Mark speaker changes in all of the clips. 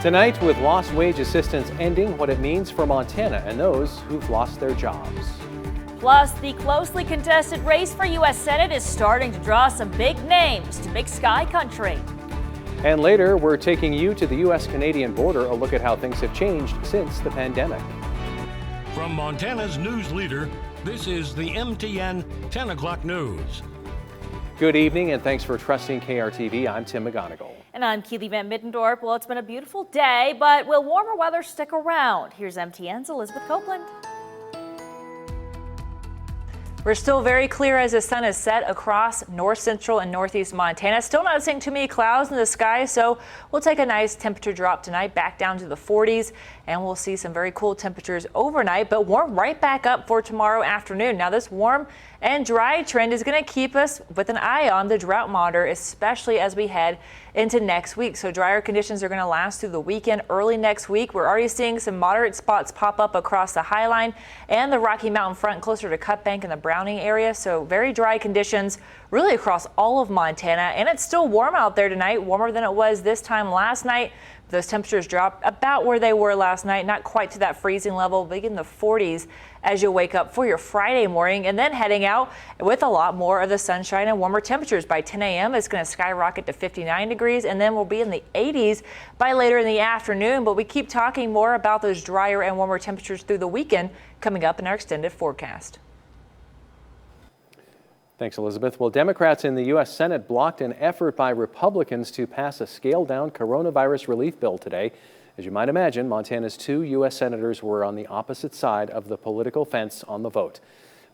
Speaker 1: Tonight, with lost wage assistance ending, what it means for Montana and those who've lost their jobs.
Speaker 2: Plus, the closely contested race for U.S. Senate is starting to draw some big names to Big Sky Country.
Speaker 1: And later, we're taking you to the U.S.-Canadian border, a look at how things have changed since the pandemic.
Speaker 3: From Montana's news leader, this is the MTN 10 o'clock news.
Speaker 1: Good evening, and thanks for trusting KRTV. I'm Tim McGonigal.
Speaker 2: And I'm Keely Van Middendorp. Well, it's been a beautiful day, but will warmer weather stick around? Here's MTN's Elizabeth Copeland.
Speaker 4: We're still very clear as the sun is set across north central and northeast Montana. Still not seeing too many clouds in the sky, so we'll take a nice temperature drop tonight back down to the 40s, and we'll see some very cool temperatures overnight, but warm right back up for tomorrow afternoon. Now, this warm and dry trend is going to keep us with an eye on the drought monitor, especially as we head into next week. So drier conditions are going to last through the weekend. Early next week, we're already seeing some moderate spots pop up across the High Line and the Rocky Mountain front closer to Cut Bank and the Browning area. So very dry conditions really across all of Montana. And it's still warm out there tonight, warmer than it was this time last night. Those temperatures drop about where they were last night, not quite to that freezing level, but in the 40s as you wake up for your Friday morning, and then heading out with a lot more of the sunshine and warmer temperatures. By 10 a.m. it's going to skyrocket to 59 degrees, and then we'll be in the 80s by later in the afternoon. But we keep talking more about those drier and warmer temperatures through the weekend coming up in our extended forecast.
Speaker 1: Thanks, Elizabeth. Well, Democrats in the U.S. Senate blocked an effort by Republicans to pass a scaled-down coronavirus relief bill today. As you might imagine, Montana's two U.S. senators were on the opposite side of the political fence on the vote.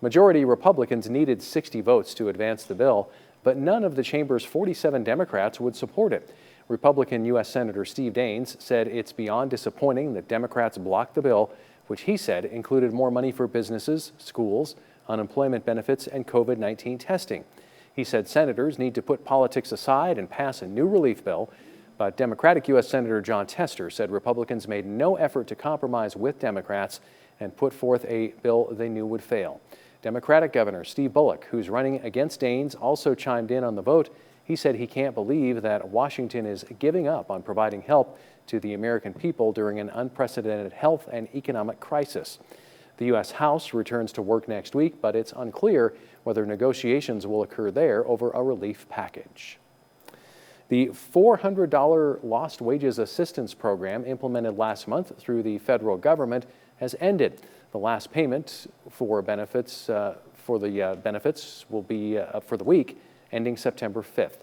Speaker 1: Majority Republicans needed 60 votes to advance the bill, but none of the chamber's 47 Democrats would support it. Republican U.S. Senator Steve Daines said it's beyond disappointing that Democrats blocked the bill, which he said included more money for businesses, schools, unemployment benefits, and COVID-19 testing. He said senators need to put politics aside and pass a new relief bill. But Democratic U.S. Senator John Tester said Republicans made no effort to compromise with Democrats and put forth a bill they knew would fail. Democratic Governor Steve Bullock, who's running against Daines, also chimed in on the vote. He said he can't believe that Washington is giving up on providing help to the American people during an unprecedented health and economic crisis. The U.S. House returns to work next week, but it's unclear whether negotiations will occur there over a relief package. The $400 Lost Wages Assistance Program implemented last month through the federal government has ended. The last payment for benefits will be for the week ending September 5th.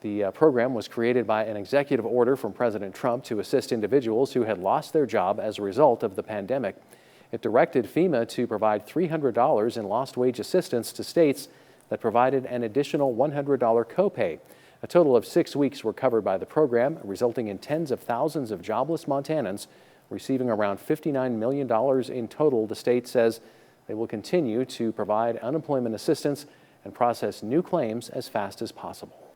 Speaker 1: The program was created by an executive order from President Trump to assist individuals who had lost their job as a result of the pandemic. It directed FEMA to provide $300 in lost wage assistance to states that provided an additional $100 copay. A total of 6 weeks were covered by the program, resulting in tens of thousands of jobless Montanans receiving around $59 million in total. The state says they will continue to provide unemployment assistance and process new claims as fast as possible.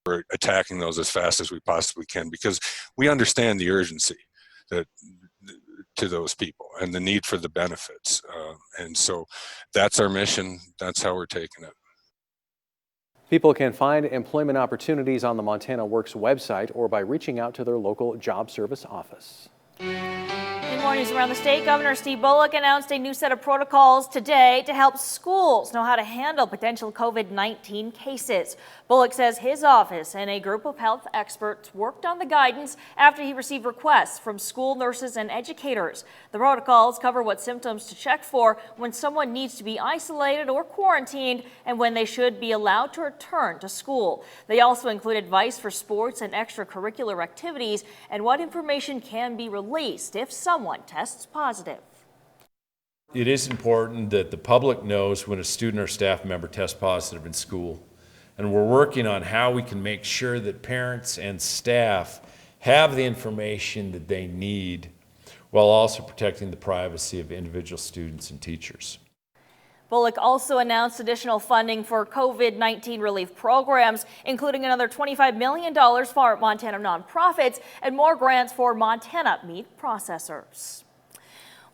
Speaker 5: We're attacking those as fast as we possibly can because we understand the urgency to those people and the need for the benefits. And so that's our mission. That's how we're taking it.
Speaker 1: People can find employment opportunities on the Montana Works website or by reaching out to their local job service office.
Speaker 2: In more news around the state, Governor Steve Bullock announced a new set of protocols today to help schools know how to handle potential COVID-19 cases. Bullock says his office and a group of health experts worked on the guidance after he received requests from school nurses and educators. The protocols cover what symptoms to check for when someone needs to be isolated or quarantined and when they should be allowed to return to school. They also include advice for sports and extracurricular activities and what information can be released if someone tests positive.
Speaker 6: It is important that the public knows when a student or staff member tests positive in school. And we're working on how we can make sure that parents and staff have the information that they need while also protecting the privacy of individual students and teachers.
Speaker 2: Bullock also announced additional funding for COVID-19 relief programs, including another $25 million for Montana nonprofits and more grants for Montana meat processors.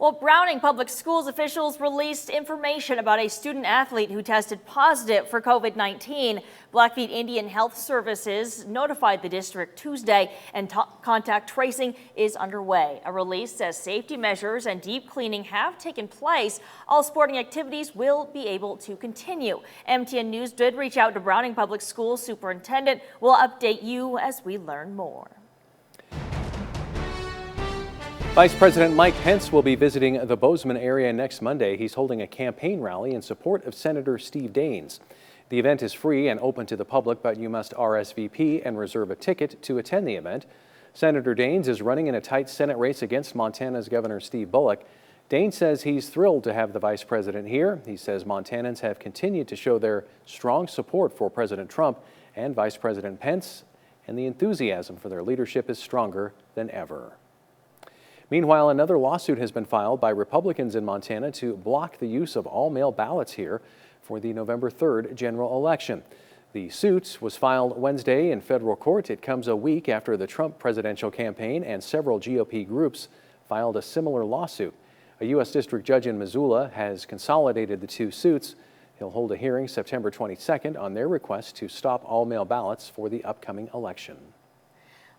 Speaker 2: Well, Browning Public Schools officials released information about a student athlete who tested positive for COVID-19. Blackfeet Indian Health Services notified the district Tuesday, and contact tracing is underway. A release says safety measures and deep cleaning have taken place. All sporting activities will be able to continue. MTN News did reach out to Browning Public Schools superintendent. We'll update you as we learn more.
Speaker 1: Vice President Mike Pence will be visiting the Bozeman area next Monday. He's holding a campaign rally in support of Senator Steve Daines. The event is free and open to the public, but you must RSVP and reserve a ticket to attend the event. Senator Daines is running in a tight Senate race against Montana's Governor Steve Bullock. Daines says he's thrilled to have the vice president here. He says Montanans have continued to show their strong support for President Trump and Vice President Pence, and the enthusiasm for their leadership is stronger than ever. Meanwhile, another lawsuit has been filed by Republicans in Montana to block the use of all-mail ballots here for the November 3rd general election. The suit was filed Wednesday in federal court. It comes a week after the Trump presidential campaign and several GOP groups filed a similar lawsuit. A U.S. district judge in Missoula has consolidated the two suits. He'll hold a hearing September 22nd on their request to stop all-mail ballots for the upcoming election.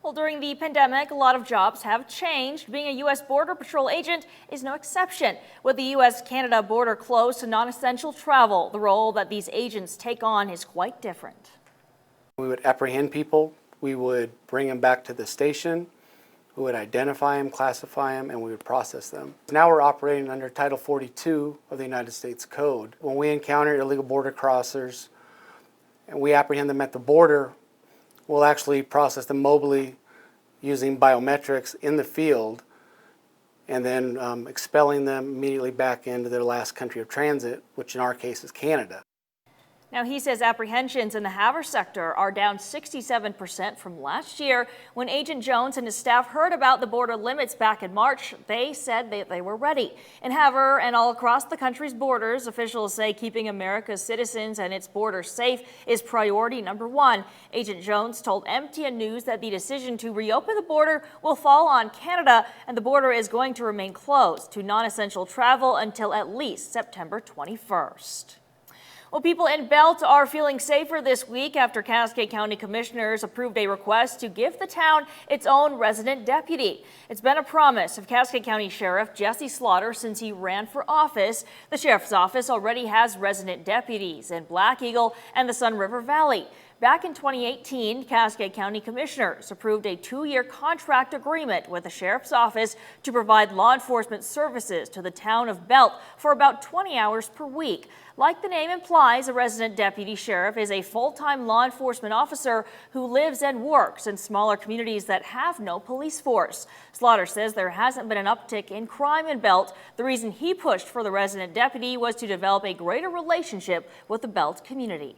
Speaker 2: Well, during the pandemic, a lot of jobs have changed. Being a U.S. Border Patrol agent is no exception. With the U.S.-Canada border closed to non-essential travel, the role that these agents take on is quite different.
Speaker 7: We would apprehend people, we would bring them back to the station, we would identify them, classify them, and we would process them. Now we're operating under Title 42 of the United States Code. When we encounter illegal border crossers and we apprehend them at the border, we'll actually process them mobily using biometrics in the field and then expelling them immediately back into their last country of transit, which in our case is Canada.
Speaker 2: Now, he says apprehensions in the Havre sector are down 67% from last year. When Agent Jones and his staff heard about the border limits back in March, they said they were ready. In Havre and all across the country's borders, officials say keeping America's citizens and its borders safe is priority number one. Agent Jones told MTN News that the decision to reopen the border will fall on Canada, and the border is going to remain closed to non-essential travel until at least September 21st. Well, people in Belt are feeling safer this week after Cascade County Commissioners approved a request to give the town its own resident deputy. It's been a promise of Cascade County Sheriff Jesse Slaughter since he ran for office. The sheriff's office already has resident deputies in Black Eagle and the Sun River Valley. Back in 2018, Cascade County Commissioners approved a 2-year contract agreement with the Sheriff's Office to provide law enforcement services to the town of Belt for about 20 hours per week. Like the name implies, a resident deputy sheriff is a full-time law enforcement officer who lives and works in smaller communities that have no police force. Slaughter says there hasn't been an uptick in crime in Belt. The reason he pushed for the resident deputy was to develop a greater relationship with the Belt community.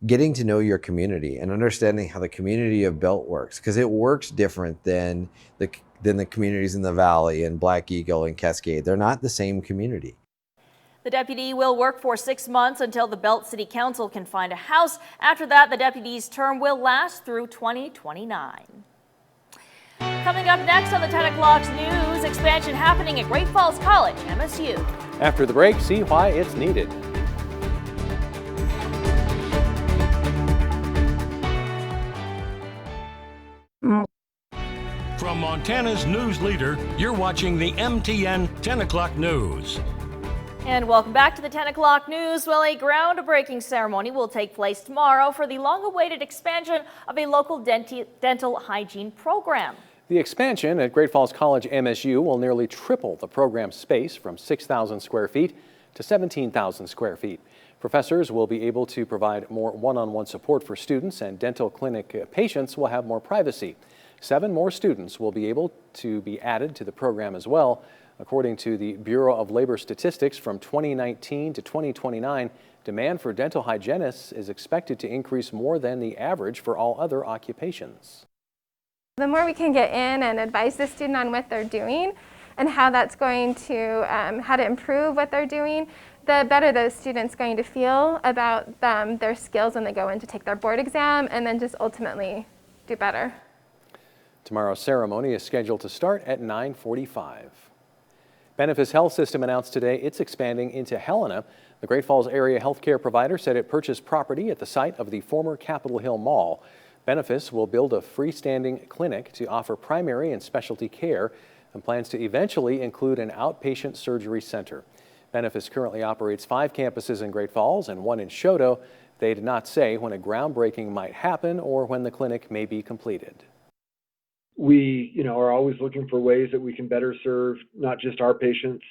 Speaker 8: Getting to know your community and understanding how the community of Belt works, because it works different than the communities in the Valley and Black Eagle and Cascade. They're not the same community.
Speaker 2: The deputy will work for 6 months until the Belt City Council can find a house. After that, the deputy's term will last through 2029. Coming up next on the 10 o'clock news, expansion happening at Great Falls College, MSU.
Speaker 1: After the break, see why it's needed.
Speaker 3: From Montana's news leader, you're watching the MTN 10 o'clock news.
Speaker 2: And welcome back to the 10 o'clock news. Well, a groundbreaking ceremony will take place tomorrow for the long-awaited expansion of a local dental hygiene program.
Speaker 1: The expansion at Great Falls College MSU will nearly triple the program's space from 6,000 square feet to 17,000 square feet. Professors will be able to provide more one-on-one support for students, and dental clinic patients will have more privacy. 7 more students will be able to be added to the program as well. According to the Bureau of Labor Statistics, from 2019 to 2029, demand for dental hygienists is expected to increase more than the average for all other occupations.
Speaker 9: The more we can get in and advise the student on what they're doing and how that's going to, how to improve what they're doing, the better the student's going to feel about their skills when they go in to take their board exam, and then just ultimately do better. Tomorrow's ceremony is scheduled to start at 9:45.
Speaker 1: Benefis Health System announced today it's expanding into Helena. The Great Falls area healthcare provider said it purchased property at the site of the former Capitol Hill Mall. Benefis will build a freestanding clinic to offer primary and specialty care and plans to eventually include an outpatient surgery center. Benefis currently operates 5 campuses in Great Falls and 1 in Choteau. They did not say when a groundbreaking might happen or when the clinic may be completed.
Speaker 10: We, are always looking for ways that we can better serve not just our patients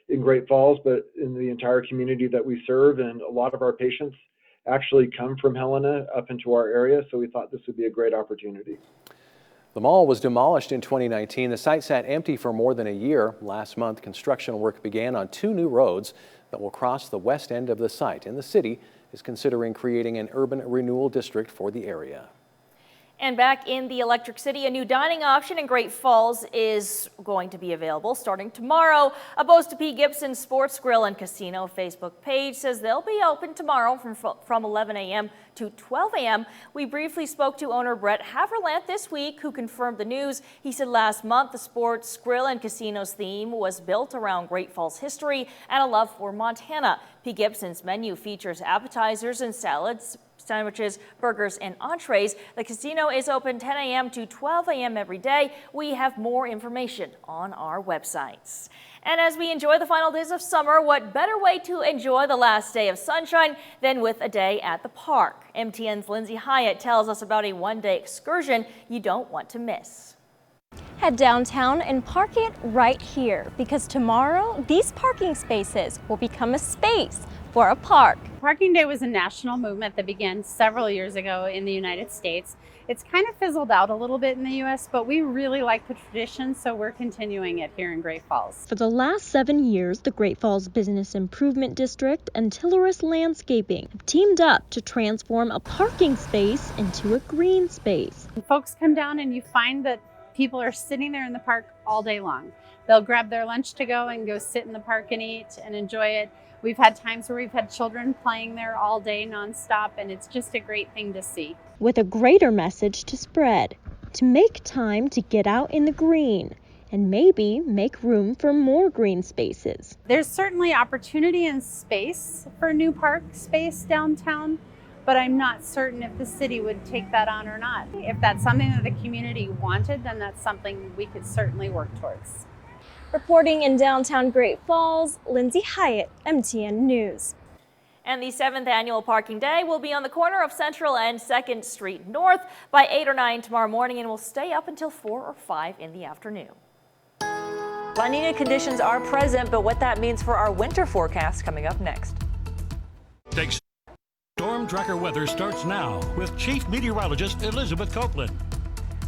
Speaker 10: in Great Falls, but in the entire community that we serve. And a lot of our patients actually come from Helena up into our area, so we thought this would be a great opportunity.
Speaker 1: The mall was demolished in 2019. The site sat empty for more than a year. Last month, construction work began on 2 new roads that will cross the west end of the site, and the city is considering creating an urban renewal district for the area.
Speaker 2: And back in the Electric City, a new dining option in Great Falls is going to be available starting tomorrow. A Boast to P. Gibson Sports Grill and Casino Facebook page says they'll be open tomorrow from 11 a.m. to 12 a.m. We briefly spoke to owner Brett Haverland this week, who confirmed the news. He said last month the Sports Grill and Casinos theme was built around Great Falls history and a love for Montana. P. Gibson's menu features appetizers and salads, sandwiches, burgers, and entrees. The casino is open 10 a.m. to 12 a.m. every day. We have more information on our websites. And as we enjoy the final days of summer, what better way to enjoy the last day of sunshine than with a day at the park? MTN's Lindsay Hyatt tells us about a one-day excursion you don't want to miss.
Speaker 11: Head downtown and park it right here, because tomorrow these parking spaces will become a space for a park.
Speaker 12: Parking Day was a national movement that began several years ago in the United States. It's kind of fizzled out a little bit in the U.S., but we really like the tradition, so we're continuing it here in Great Falls.
Speaker 13: For the last 7 years, the Great Falls Business Improvement District and Tilleris Landscaping have teamed up to transform a parking space into a green space.
Speaker 12: When folks come down and you find that people are sitting there in the park all day long. They'll grab their lunch to go and go sit in the park and eat and enjoy it. We've had times where we've had children playing there all day nonstop, and it's just a great thing to see.
Speaker 13: With a greater message to spread, to make time to get out in the green and maybe make room for more green spaces.
Speaker 12: There's certainly opportunity and space for new park space downtown, but I'm not certain if the city would take that on or not. If that's something that the community wanted, then that's something we could certainly work towards.
Speaker 11: Reporting in downtown Great Falls, Lindsay Hyatt, MTN News.
Speaker 2: And the 7th annual Parking Day will be on the corner of Central and 2nd Street North by 8 or 9 tomorrow morning and will stay up until 4 or 5 in the afternoon.
Speaker 4: La Nina conditions are present, but what that means for our winter forecast coming up next.
Speaker 3: Storm Tracker weather starts now with Chief Meteorologist Elizabeth Copeland.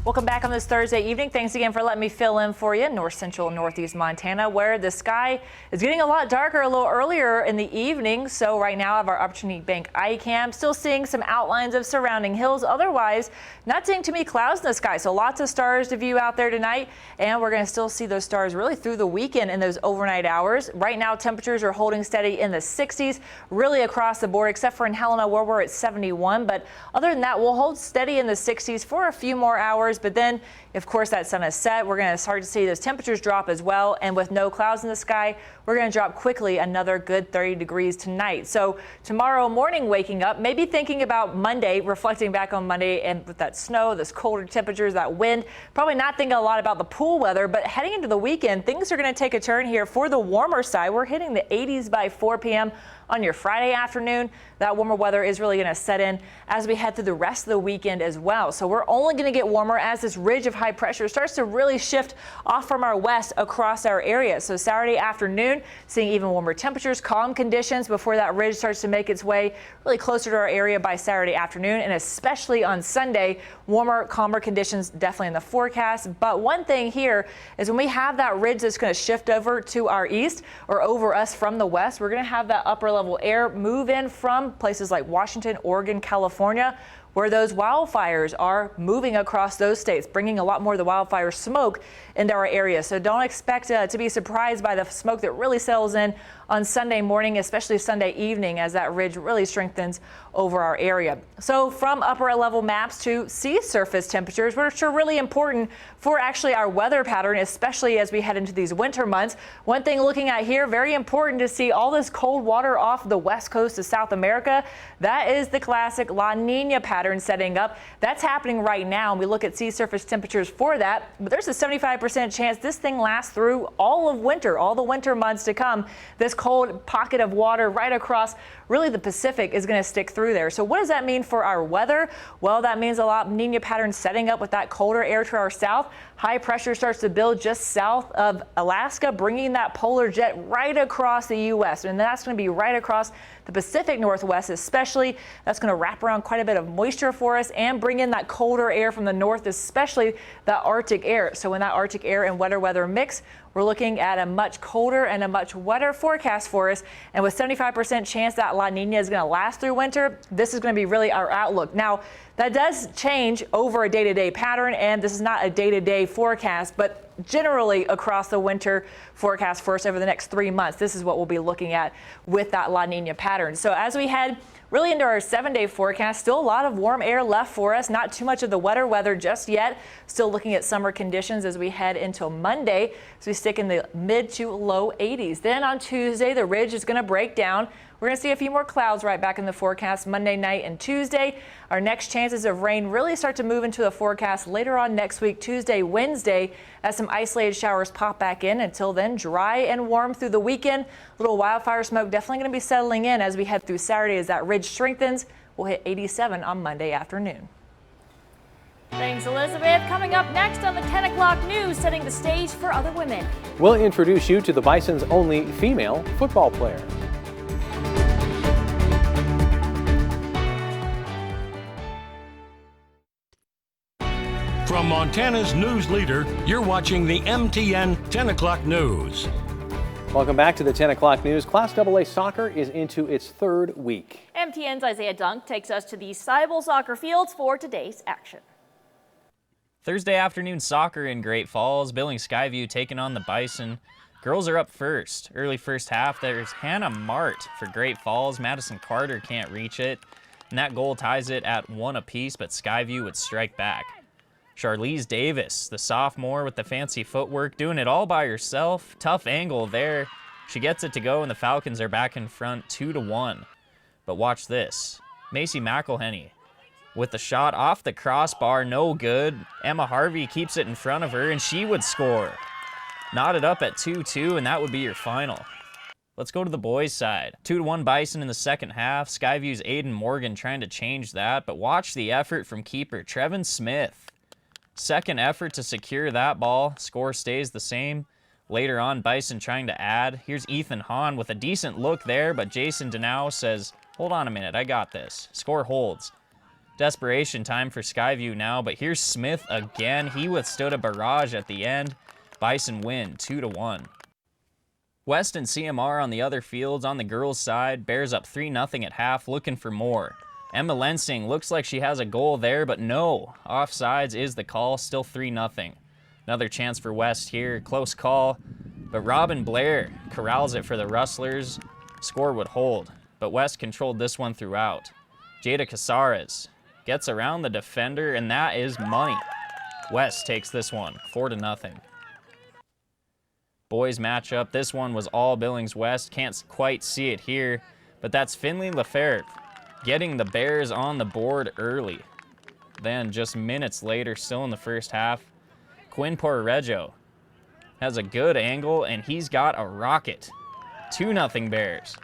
Speaker 4: Welcome back on this Thursday evening. Thanks again for letting me fill in for you. North Central and Northeast Montana, where the sky is getting a lot darker a little earlier in the evening. So right now I have our Opportunity Bank iCam. Still seeing some outlines of surrounding hills. Otherwise, not seeing too many clouds in the sky. So lots of stars to view out there tonight. And we're going to still see those stars really through the weekend in those overnight hours. Right now, temperatures are holding steady in the 60s, really across the board, except for in Helena, where we're at 71. But other than that, we'll hold steady in the 60s for a few more hours. But then, of course, that sun is set. We're going to start to see those temperatures drop as well. And with no clouds in the sky, we're going to drop quickly another good 30 degrees tonight. So tomorrow morning, waking up, maybe thinking about Monday, reflecting back on Monday, and with that snow, those colder temperatures, that wind, probably not thinking a lot about the pool weather. But heading into the weekend, things are going to take a turn here for the warmer side. We're hitting the 80s by 4 p.m. on your Friday afternoon. That warmer weather is really going to set in as we head through the rest of the weekend as well. So we're only going to get warmer as this ridge of high pressure starts to really shift off from our west across our area. So Saturday afternoon, seeing even warmer temperatures, calm conditions before that ridge starts to make its way really closer to our area by Saturday afternoon, and especially on Sunday, warmer, calmer conditions definitely in the forecast. But one thing here is when we have that ridge that's going to shift over to our east or over us from the west, we're going to have that upper level air move in from places like Washington, Oregon, California, where those wildfires are moving across those states, bringing a lot more of the wildfire smoke into our area. So don't expect to be surprised by the smoke that really settles in on Sunday morning, especially Sunday evening, as that ridge really strengthens over our area. So from upper level maps to sea surface temperatures, which are really important for actually our weather pattern, especially as we head into these winter months. One thing looking at here, very important to see all this cold water off the west coast of South America. That is the classic La Nina pattern setting up. That's happening right now, and we look at sea surface temperatures for that. But there's a 75% chance this thing lasts through all of winter, all the winter months to come. This cold pocket of water right across really the Pacific is going to stick through there. So what does that mean for our weather? Well, that means a La Nina pattern setting up with that colder air to our south. High pressure starts to build just south of Alaska, bringing that polar jet right across the U.S. And that's going to be right across the Pacific Northwest especially. That's going to wrap around quite a bit of moisture for us and bring in that colder air from the north, especially the Arctic air. So when that Arctic air and wetter weather mix, we're looking at a much colder and a much wetter forecast for us. And with 75% chance that La Nina is going to last through winter, this is going to be really our outlook. Now, that does change over a day-to-day pattern, and this is not a day-to-day forecast, but generally across the winter forecast for us over the next 3 months, this is what we'll be looking at with that La Nina pattern. So as we head really into our 7-day forecast, still a lot of warm air left for us, not too much of the wetter weather just yet. Still looking at summer conditions as we head into Monday, so we stick in the mid to low 80s. Then on Tuesday, the ridge is going to break down. We're going to see a few more clouds right back in the forecast Monday night and Tuesday. Our next chances of rain really start to move into the forecast later on next week, Tuesday, Wednesday, as some isolated showers pop back in. Until then, dry and warm through the weekend. A little wildfire smoke definitely going to be settling in as we head through Saturday as that ridge strengthens. We'll hit 87 on Monday afternoon.
Speaker 2: Thanks, Elizabeth. Coming up next on the 10 o'clock news, setting the stage for other women.
Speaker 1: We'll introduce you to the Bison's only female football player.
Speaker 3: From Montana's news leader, you're watching the MTN 10 o'clock news.
Speaker 1: Welcome back to the 10 o'clock news. Class AA soccer is into its 3rd week.
Speaker 2: MTN's Isaiah Dunk takes us to the Cybele soccer fields for today's action.
Speaker 14: Thursday afternoon soccer in Great Falls. Billings Skyview taking on the Bison. Girls are up first. Early first half, there's Hannah Mart for Great Falls. Madison Carter can't reach it, and that goal ties it at 1 apiece, but Skyview would strike back. Charlize Davis, the sophomore with the fancy footwork, doing it all by herself. Tough angle there. She gets it to go, and the Falcons are back in front 2-1. But watch this. Macy McElhenney with the shot off the crossbar, no good. Emma Harvey keeps it in front of her, and she would score. Knotted up at 2-2, and that would be your final. Let's go to the boys' side. 2-1 Bison in the second half. Skyview's Aiden Morgan trying to change that, but watch the effort from keeper Trevin Smith. Second effort to secure that ball. Score stays the same. Later on, Bison trying to add. Here's Ethan Hahn with a decent look there, but Jason Denau says, hold on a minute, I got this. Score holds. Desperation time for Skyview now, but here's Smith again. He withstood a barrage at the end. Bison win 2-1. West and CMR on the other fields. On the girls' side, Bears up 3-0 at half, looking for more. Emma Lensing looks like she has a goal there, but no. Offsides is the call, still 3-0. Another chance for West here, close call. But Robin Blair corrals it for the Rustlers. Score would hold, but West controlled this one throughout. Jada Casares gets around the defender, and that is money. West takes this one, 4-0. Boys matchup, this one was all Billings West. Can't quite see it here, but that's Finley Lefebvre getting the Bears on the board early. Then just minutes later, still in the first half, Quinn Porreggio has a good angle, and he's got a rocket. 2-0 Bears.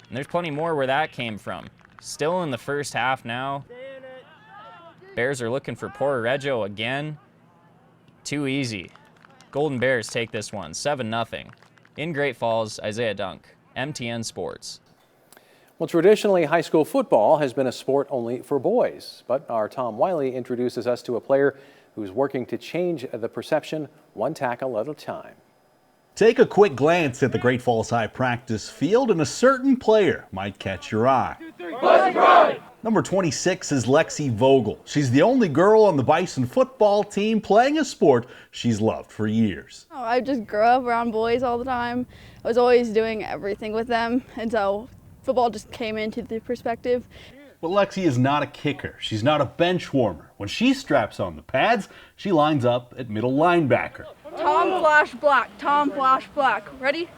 Speaker 14: And there's plenty more where that came from. Still in the first half now. Bears are looking for Porreggio again. Too easy. Golden Bears take this one, 7-0. In Great Falls, Isaiah Dunk, MTN Sports.
Speaker 1: Well, traditionally, high school football has been a sport only for boys, but our Tom Wiley introduces us to a player who's working to change the perception one tackle at a time.
Speaker 15: Take a quick glance at the Great Falls High practice field and a certain player might catch your eye. Number 26 is Lexi Vogel. She's the only girl on the Bison football team playing a sport she's loved for years.
Speaker 16: I just grew up around boys all the time. I was always doing everything with them, and so football just came into the perspective.
Speaker 15: But Lexi is not a kicker. She's not a bench warmer. When she straps on the pads, she lines up at middle linebacker.
Speaker 16: Tom Flash Black, Tom Flash Black. Ready?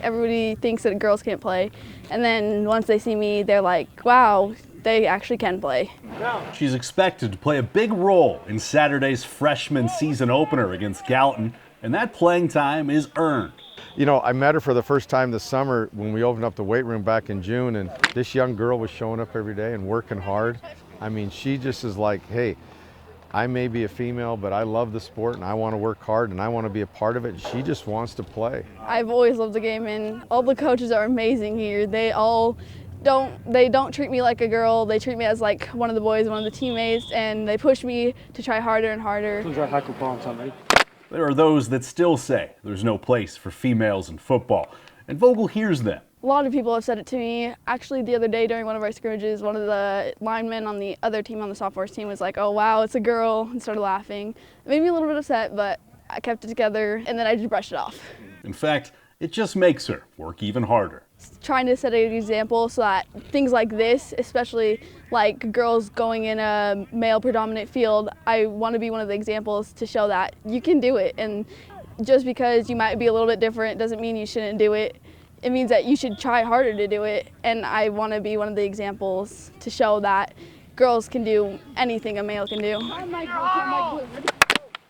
Speaker 16: Everybody thinks that girls can't play, and then once they see me, they're like, wow, they actually can play.
Speaker 15: She's expected to play a big role in Saturday's freshman season opener against Gallatin, and that playing time is earned.
Speaker 17: You know, I met her for the first time this summer when we opened up the weight room back in June, and this young girl was showing up every day and working hard. I mean, she just is like, hey, I may be a female, but I love the sport and I want to work hard and I want to be a part of it. She just wants to play.
Speaker 16: I've always loved the game, and all the coaches are amazing here. They don't treat me like a girl. They treat me as like one of the boys, one of the teammates, and they push me to try harder and harder.
Speaker 15: There are those that still say there's no place for females in football, and Vogel hears them.
Speaker 16: A lot of people have said it to me. Actually, the other day during one of our scrimmages, one of the linemen on the other team, on the sophomores team, was like, oh wow, it's a girl, and started laughing. It made me a little bit upset, but I kept it together, and then I just brushed it off.
Speaker 15: In fact, it just makes her work even harder.
Speaker 16: Trying to set an example so that things like this, especially like girls going in a male predominant field, I want to be one of the examples to show that you can do it. And just because you might be a little bit different doesn't mean you shouldn't do it. It means that you should try harder to do it. And I want to be one of the examples to show that girls can do anything a male can do.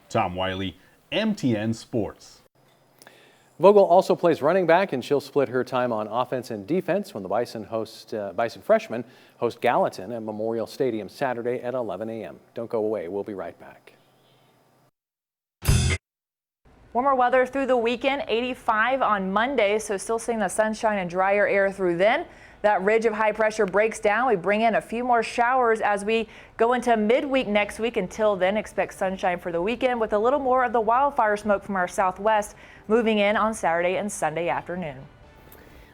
Speaker 15: Tom Wiley, MTN Sports.
Speaker 1: Vogel also plays running back, and she'll split her time on offense and defense when the Bison freshmen host Gallatin at Memorial Stadium Saturday at 11 a.m. Don't go away. We'll be right back.
Speaker 4: Warmer weather through the weekend, 85 on Monday, so still seeing the sunshine and drier air through then. That ridge of high pressure breaks down. We bring in a few more showers as we go into midweek next week. Until then, expect sunshine for the weekend with a little more of the wildfire smoke from our southwest moving in on Saturday and Sunday afternoon.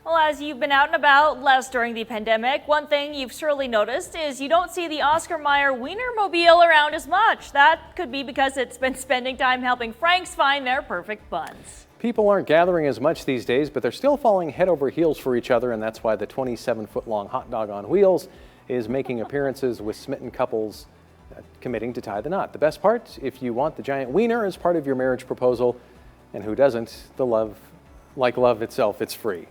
Speaker 2: Well, as you've been out and about less during the pandemic, one thing you've surely noticed is you don't see the Oscar Meyer Wienermobile around as much. That could be because it's been spending time helping Franks find their perfect buns.
Speaker 1: People aren't gathering as much these days, but they're still falling head over heels for each other, and that's why the 27-foot-long hot dog on wheels is making appearances with smitten couples committing to tie the knot. The best part, if you want the giant wiener as part of your marriage proposal, and who doesn't, like love itself, it's free.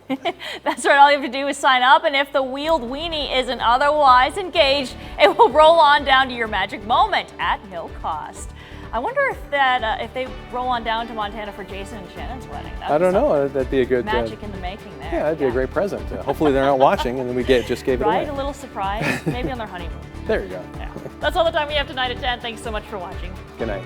Speaker 2: That's right, all you have to do is sign up, and if the wheeled weenie isn't otherwise engaged, it will roll on down to your magic moment at no cost. I wonder if they roll on down to Montana for Jason and Shannon's wedding.
Speaker 1: I don't know. That'd be a good
Speaker 2: magic in the making there.
Speaker 1: Yeah, that'd be a great present. Hopefully they're not watching, and then we just gave it away.
Speaker 2: Right, a little surprise, maybe on their honeymoon.
Speaker 1: There you go.
Speaker 2: Yeah. That's all the time we have tonight at 10. Thanks so much for watching.
Speaker 1: Good night.